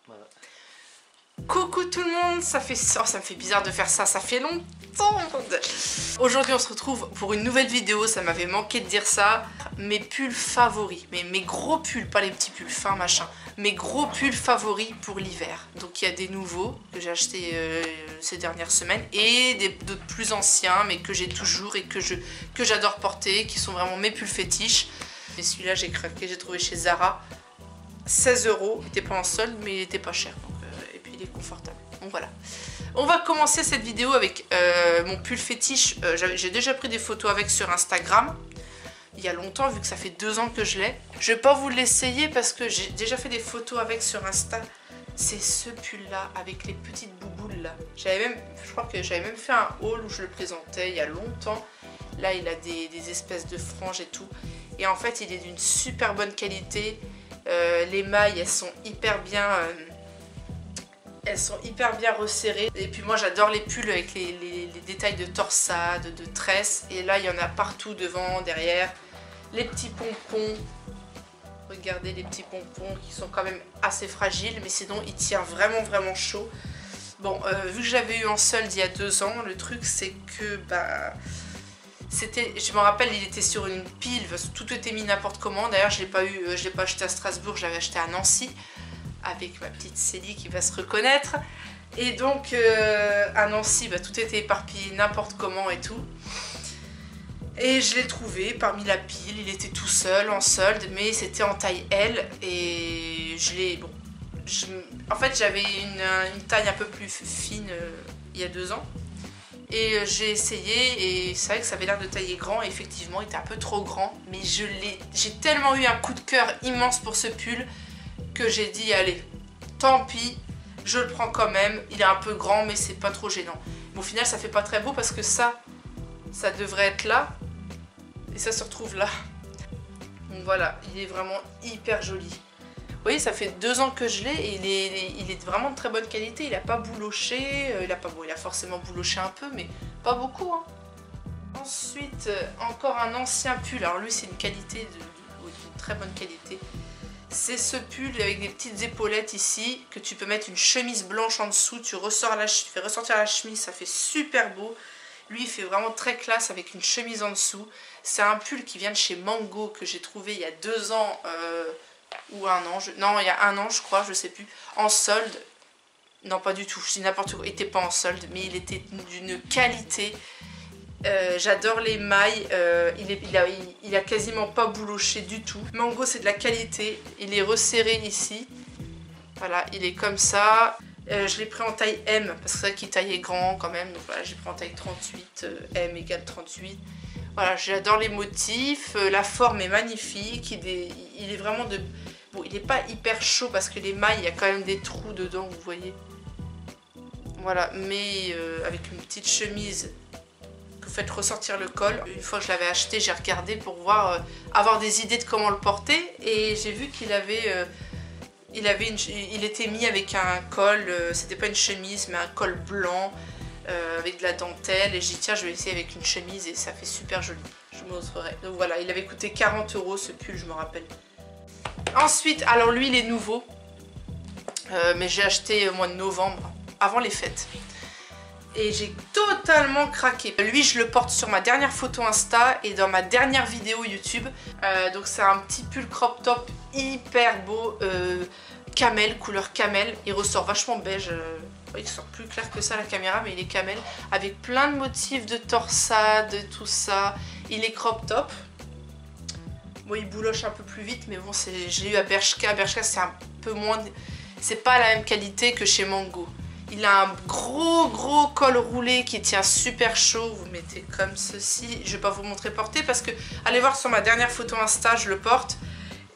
Voilà. Coucou tout le monde, ça me fait bizarre de faire ça, ça fait longtemps. Aujourd'hui on se retrouve pour une nouvelle vidéo, ça m'avait manqué de dire ça. Mes pulls favoris, mes gros pulls, pas les petits pulls fins machin, mes gros pulls favoris pour l'hiver. Donc il y a des nouveaux que j'ai achetés ces dernières semaines et d'autres plus anciens mais que j'ai toujours et que j'adore porter, qui sont vraiment mes pulls fétiches. Et celui-là j'ai craqué, j'ai trouvé chez Zara. 16 €, il était pas en solde mais il était pas cher. Et puis il est confortable. Donc voilà. On va commencer cette vidéo avec mon pull fétiche. J'ai déjà pris des photos avec sur Instagram. Il y a longtemps, vu que ça fait 2 ans que je l'ai. Je vais pas vous l'essayer parce que j'ai déjà fait des photos avec sur Insta. C'est ce pull là, avec les petites bouboules là. Je crois que j'avais même fait un haul où je le présentais il y a longtemps. Là il a des espèces de franges et tout. Et en fait il est d'une super bonne qualité. Les mailles elles sont hyper bien resserrées. Et puis moi j'adore les pulls avec les détails de torsade, de tresse. Et là il y en a partout, devant, derrière. Les petits pompons. Regardez les petits pompons qui sont quand même assez fragiles. Mais sinon il tient vraiment chaud. Bon, vu que je l'avais eu en solde il y a 2 ans, le truc c'est que je me rappelle, il était sur une pile, tout était mis n'importe comment. D'ailleurs je l'ai pas acheté à Strasbourg, je l'avais acheté à Nancy avec ma petite Célie qui va se reconnaître. Et donc à Nancy tout était éparpillé n'importe comment et tout. Et je l'ai trouvé parmi la pile, il était tout seul en solde mais c'était en taille L. Et en fait j'avais une taille un peu plus fine il y a 2 ans. Et j'ai essayé et c'est vrai que ça avait l'air de tailler grand. Et effectivement il était un peu trop grand. Mais j'ai tellement eu un coup de cœur immense pour ce pull que j'ai dit allez, tant pis, je le prends quand même. Il est un peu grand mais c'est pas trop gênant. Mais au final ça fait pas très beau parce que ça devrait être là. Et ça se retrouve là. Donc voilà, il est vraiment hyper joli. Vous voyez, ça fait 2 ans que je l'ai et il est vraiment de très bonne qualité. Il n'a pas bouloché, il a forcément bouloché un peu, mais pas beaucoup. Hein. Ensuite, encore un ancien pull. Alors lui, c'est une qualité d'une très bonne qualité. C'est ce pull avec des petites épaulettes ici, que tu peux mettre une chemise blanche en dessous. Tu fais ressortir la chemise, ça fait super beau. Lui, il fait vraiment très classe avec une chemise en dessous. C'est un pull qui vient de chez Mango, que j'ai trouvé il y a 2 ans... ou 1 an, non il y a 1 an je crois, je sais plus, en solde. Non pas du tout, je dis n'importe quoi, il était pas en solde mais il était d'une qualité. J'adore les mailles, il a quasiment pas bouloché du tout. Mango c'est de la qualité, il est resserré ici. Voilà, il est comme ça. Je l'ai pris en taille M parce que c'est vrai qu'il taillait grand quand même. Donc voilà, j'ai pris en taille 38, M égale 38. Voilà, j'adore les motifs, la forme est magnifique, il est vraiment de... Bon, il n'est pas hyper chaud parce que les mailles, il y a quand même des trous dedans, vous voyez. Voilà, mais avec une petite chemise que vous faites ressortir le col. Une fois que je l'avais acheté, j'ai regardé pour voir, avoir des idées de comment le porter. Et j'ai vu qu'il il était mis avec un col, c'était pas une chemise, mais un col blanc. Avec de la dentelle et j'ai dit tiens je vais essayer avec une chemise et ça fait super joli, je vous montrerai. Donc voilà, il avait coûté 40 € ce pull, je me rappelle. Ensuite, alors lui il est nouveau mais j'ai acheté au mois de novembre avant les fêtes et j'ai totalement craqué. Lui je le porte sur ma dernière photo Insta et dans ma dernière vidéo YouTube. Donc c'est un petit pull crop top hyper beau, camel, couleur camel, il ressort vachement beige. Il sort plus clair que ça à la caméra mais il est camel avec plein de motifs de torsade, tout ça. Il est crop top. Bon il bouloche un peu plus vite mais bon je l'ai eu à Bershka. Bershka c'est un peu moins... C'est pas la même qualité que chez Mango. Il a un gros col roulé qui tient super chaud. Vous mettez comme ceci. Je vais pas vous montrer porter parce que allez voir sur ma dernière photo Insta je le porte.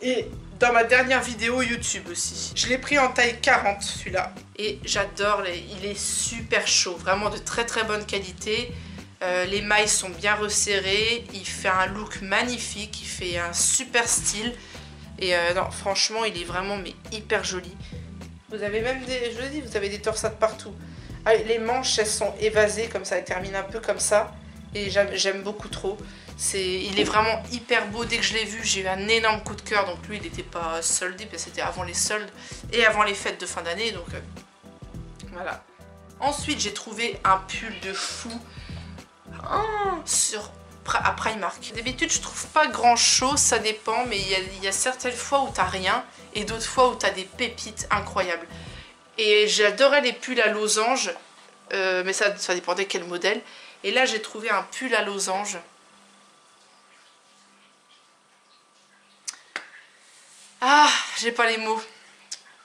Et dans ma dernière vidéo YouTube aussi. Je l'ai pris en taille 40 celui-là. Et j'adore, il est super chaud. Vraiment de très bonne qualité. Les mailles sont bien resserrées. Il fait un look magnifique. Il fait un super style. Et non, franchement, il est vraiment hyper joli. Vous avez même des... Je vous dis, vous avez des torsades partout. Ah, les manches, elles sont évasées comme ça. Elles terminent un peu comme ça. Et j'aime beaucoup trop. Il est vraiment hyper beau. Dès que je l'ai vu, j'ai eu un énorme coup de cœur. Donc lui, il n'était pas soldé parce que c'était avant les soldes et avant les fêtes de fin d'année. Donc voilà. Ensuite, j'ai trouvé un pull de fou à Primark. D'habitude, je trouve pas grand chose, ça dépend. Mais il y a certaines fois où t'as rien et d'autres fois où t'as des pépites incroyables. Et j'adorais les pulls à losange. Mais ça dépendait quel modèle. Et là, j'ai trouvé un pull à losange. Ah, j'ai pas les mots.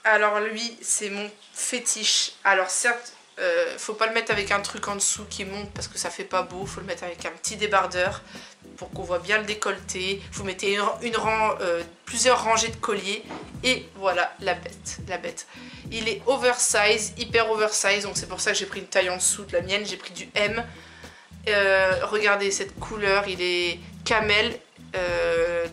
Alors lui, c'est mon fétiche. Alors certes, faut pas le mettre avec un truc en dessous qui monte parce que ça fait pas beau. Faut le mettre avec un petit débardeur pour qu'on voit bien le décolleté. Vous mettez plusieurs rangées de colliers. Et voilà, la bête. Il est oversize, hyper oversize. Donc c'est pour ça que j'ai pris une taille en dessous de la mienne. J'ai pris du M. Regardez cette couleur, il est camel.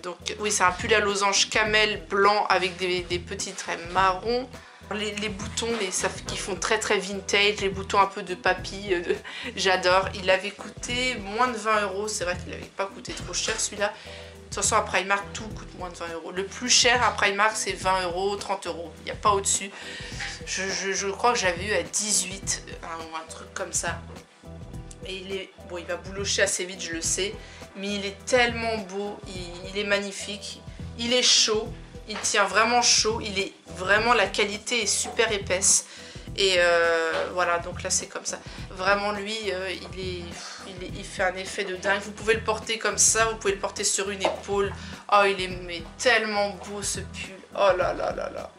Donc oui, c'est un pull à losange camel blanc avec des petits traits marrons. Les boutons qui font très vintage, les boutons un peu de papy, j'adore. Il avait coûté moins de 20 €, c'est vrai qu'il n'avait pas coûté trop cher celui-là. De toute façon à Primark tout coûte moins de 20 €. Le plus cher à Primark c'est 20 €, 30 €, il n'y a pas au-dessus. Je crois que j'avais eu à 18 ou un truc comme ça. Et il va boulocher assez vite, je le sais. Mais il est tellement beau, il est magnifique. Il est chaud, il tient vraiment chaud. La qualité est super épaisse. Et voilà, donc là c'est comme ça. Vraiment lui, il fait un effet de dingue. Vous pouvez le porter comme ça, vous pouvez le porter sur une épaule. Oh, il est tellement beau ce pull. Oh là là là là.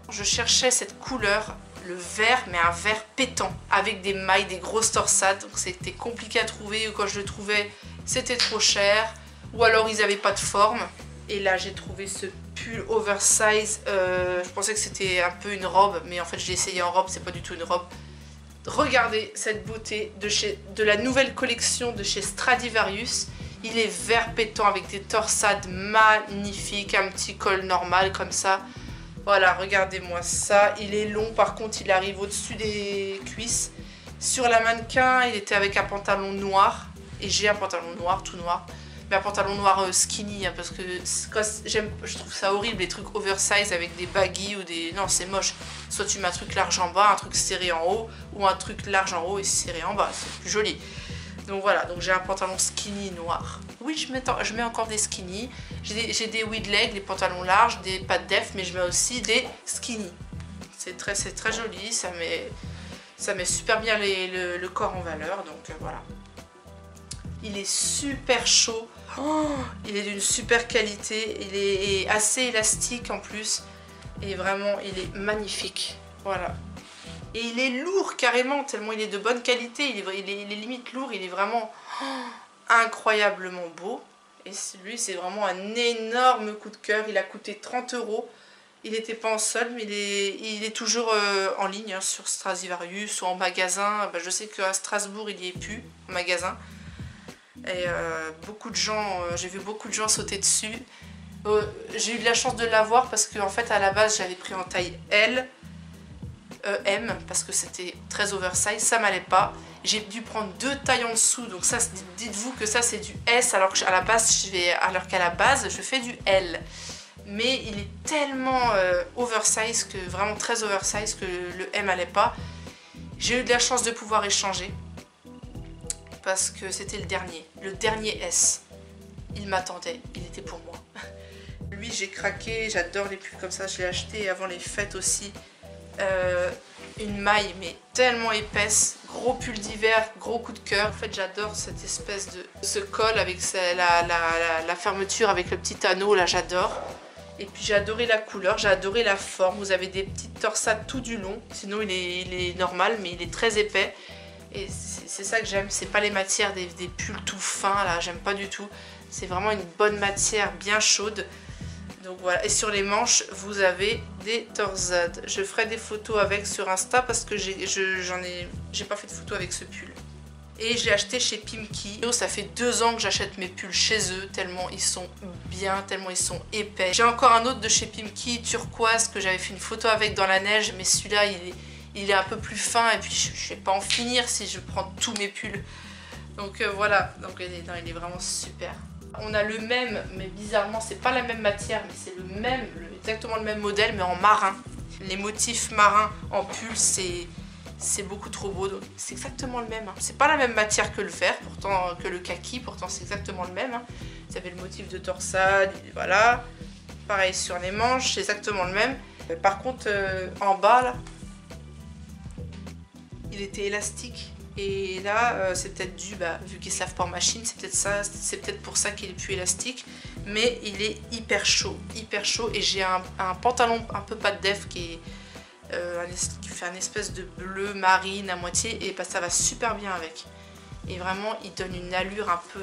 Je cherchais cette couleur, le vert, mais un vert pétant, avec des mailles, des grosses torsades. Donc c'était compliqué à trouver, ou quand je le trouvais, c'était trop cher. Ou alors ils n'avaient pas de forme. Et là j'ai trouvé ce pull oversize. Je pensais que c'était un peu une robe, mais en fait je l'ai essayé en robe, c'est pas du tout une robe. Regardez cette beauté de la nouvelle collection de chez Stradivarius. Il est vert pétant avec des torsades magnifiques, un petit col normal comme ça. Voilà, regardez-moi ça. Il est long, par contre, il arrive au-dessus des cuisses. Sur la mannequin, il était avec un pantalon noir. Et j'ai un pantalon noir, tout noir. Mais un pantalon noir skinny, hein, parce que je trouve ça horrible, les trucs oversize avec des baggy ou des... Non, c'est moche. Soit tu mets un truc large en bas, un truc serré en haut, ou un truc large en haut et serré en bas. C'est plus joli. Donc voilà, donc j'ai un pantalon skinny noir. Oui, je mets encore des skinny. J'ai des wide legs, des pantalons larges, des pas de def, mais je mets aussi des skinny. C'est très joli, ça met super bien le corps en valeur, donc voilà. Il est super chaud, il est d'une super qualité, il est assez élastique en plus, et vraiment il est magnifique, voilà. Et il est lourd carrément, tellement il est de bonne qualité, il est limite lourd, il est vraiment incroyablement beau. Et lui c'est vraiment un énorme coup de cœur, il a coûté 30 €. Il n'était pas en solde, mais il est toujours en ligne hein, sur Stradivarius ou en magasin. Ben, je sais qu'à Strasbourg il n'y est plus en magasin. Et beaucoup de gens, j'ai vu beaucoup de gens sauter dessus. J'ai eu de la chance de l'avoir parce qu'en fait à la base j'avais pris en taille L. M parce que c'était très oversize, ça m'allait pas. J'ai dû prendre 2 tailles en dessous, donc ça, dites-vous que ça c'est du S alors qu'à la base je fais du L. Mais il est tellement oversize, vraiment très oversize, que le M allait pas. J'ai eu de la chance de pouvoir échanger parce que c'était le dernier S. Il m'attendait, il était pour moi. Lui j'ai craqué, j'adore les pulls comme ça, je l'ai acheté avant les fêtes aussi. Une maille mais tellement épaisse, gros pull d'hiver, gros coup de cœur. En fait j'adore cette espèce de ce col avec la fermeture avec le petit anneau là, j'adore. Et puis j'ai adoré la couleur, j'ai adoré la forme. Vous avez des petites torsades tout du long, sinon il est normal mais il est très épais. Et c'est ça que j'aime, c'est pas les matières des pulls tout fins là, j'aime pas du tout. C'est vraiment une bonne matière bien chaude. Donc voilà, et sur les manches vous avez des torsades. Je ferai des photos avec sur Insta parce que j'ai pas fait de photos avec ce pull. Et je l'ai acheté chez Pimki. Ça fait 2 ans que j'achète mes pulls chez eux, tellement ils sont bien, tellement ils sont épais. J'ai encore un autre de chez Pimki, turquoise, que j'avais fait une photo avec dans la neige, mais celui-là il est un peu plus fin et puis je vais pas en finir si je prends tous mes pulls. Donc voilà, donc il est vraiment super. On a le même, mais bizarrement c'est pas la même matière, mais c'est exactement le même modèle, mais en marin. Les motifs marins en pull, c'est beaucoup trop beau, donc c'est exactement le même. Hein. C'est pas la même matière que le vert, pourtant que le kaki, pourtant c'est exactement le même. Hein. Vous avez le motif de torsade, voilà. Pareil sur les manches, c'est exactement le même. Par contre, en bas là, il était élastique. Et là, c'est peut-être dû, vu qu'il se lave pas en machine, c'est peut-être pour ça qu'il est plus élastique. Mais il est hyper chaud. Et j'ai un pantalon un peu pas de def qui fait un espèce de bleu marine à moitié. Et ça va super bien avec. Et vraiment, il donne une allure un peu,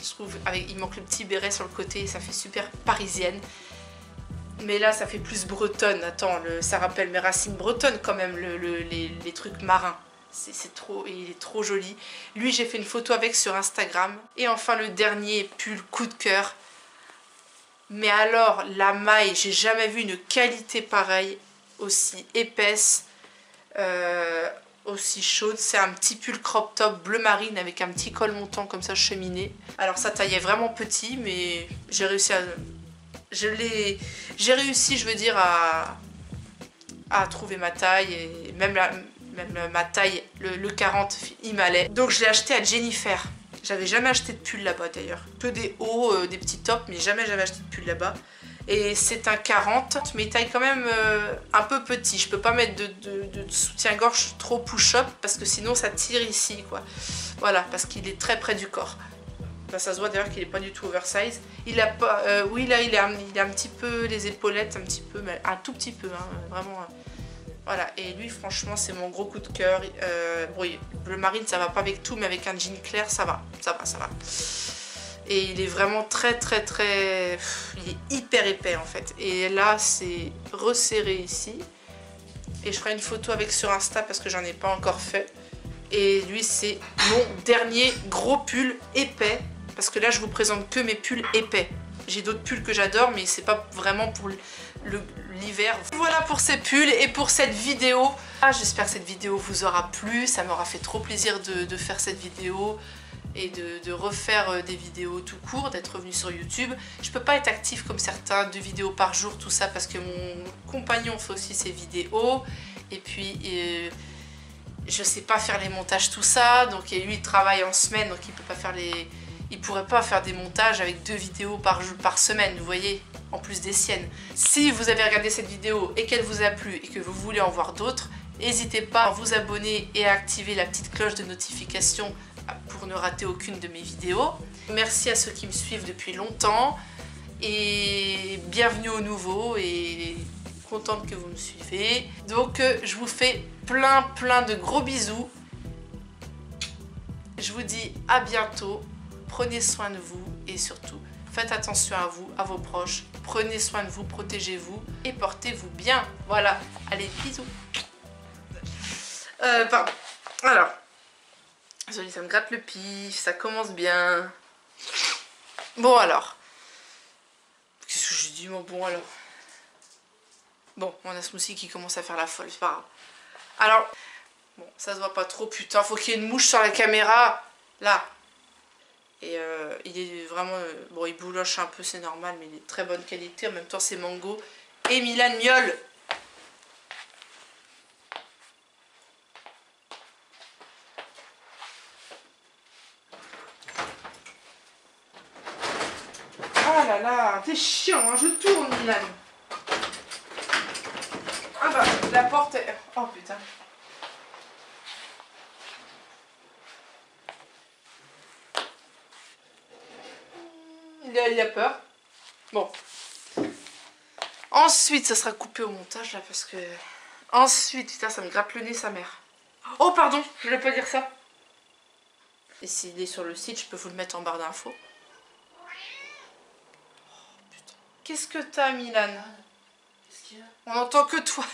je trouve, il manque le petit béret sur le côté, ça fait super parisienne. Mais là, ça fait plus bretonne. Attends, ça rappelle mes racines bretonnes quand même, les trucs marins. Il est trop joli. Lui, j'ai fait une photo avec sur Instagram. Et enfin, le dernier pull coup de cœur. Mais alors, la maille, j'ai jamais vu une qualité pareille, aussi épaisse, aussi chaude. C'est un petit pull crop top bleu marine avec un petit col montant comme ça cheminé. Alors, ça taillait vraiment petit, mais j'ai réussi je veux dire, à trouver ma taille et même ma taille, le 40, il m'allait. Donc je l'ai acheté à Jennifer. J'avais jamais acheté de pull là-bas d'ailleurs. Que des hauts, des petits tops, mais jamais j'avais acheté de pull là-bas. Et c'est un 40, mais il taille quand même un peu petit. Je peux pas mettre de soutien-gorge trop push-up parce que sinon ça tire ici, quoi. Voilà, parce qu'il est très près du corps. Enfin, ça se voit d'ailleurs qu'il est pas du tout oversize. Il a pas, oui là il a un petit peu les épaulettes, un petit peu, mais un tout petit peu, hein, vraiment. Voilà, et lui franchement c'est mon gros coup de cœur. Bon, bleu marine ça va pas avec tout, mais avec un jean clair ça va. Et il est vraiment très, il est hyper épais en fait. Et là c'est resserré ici. Et je ferai une photo avec sur Insta parce que j'en ai pas encore fait. Et lui c'est mon dernier gros pull épais. Parce que là je vous présente que mes pulls épais. J'ai d'autres pulls que j'adore, mais c'est pas vraiment pour l'hiver. Voilà pour ces pulls et pour cette vidéo. J'espère que cette vidéo vous aura plu. Ça m'aura fait trop plaisir de faire cette vidéo et de refaire des vidéos tout court, d'être revenu sur YouTube. Je peux pas être active comme certains, 2 vidéos par jour, tout ça, parce que mon compagnon fait aussi ses vidéos. Et puis, je sais pas faire les montages, tout ça. Donc, et lui, il travaille en semaine, donc il peut pas faire il pourrait pas faire des montages avec 2 vidéos par semaine, vous voyez, en plus des siennes. Si vous avez regardé cette vidéo et qu'elle vous a plu et que vous voulez en voir d'autres, n'hésitez pas à vous abonner et à activer la petite cloche de notification pour ne rater aucune de mes vidéos. Merci à ceux qui me suivent depuis longtemps et bienvenue aux nouveaux et contente que vous me suivez. Donc je vous fais plein de gros bisous. Je vous dis à bientôt. Prenez soin de vous et surtout, faites attention à vous, à vos proches. Prenez soin de vous, protégez-vous et portez-vous bien. Voilà, allez, bisous. Pardon. Alors, désolée, ça me gratte le pif, ça commence bien. Bon alors. Qu'est-ce que j'ai dit, mon bon alors? Bon, on a Smoothie qui commence à faire la folle, c'est pas grave. Alors, bon, ça se voit pas trop, putain, faut qu'il y ait une mouche sur la caméra. Là. Et il est vraiment, bon il bouloche un peu, c'est normal, mais il est de très bonne qualité, en même temps c'est mango. Et Milan miaule. Ah là là, t'es chiant, hein, je tourne Milan. Ah bah, la porte est... Oh putain. Il a peur. Bon. Ensuite, ça sera coupé au montage là parce que... Ensuite, putain, ça me gratte le nez sa mère. Oh pardon, je voulais pas dire ça. Et s'il est sur le site, je peux vous le mettre en barre d'infos. Oh putain. Qu'est-ce que t'as, Milan? On entend que toi.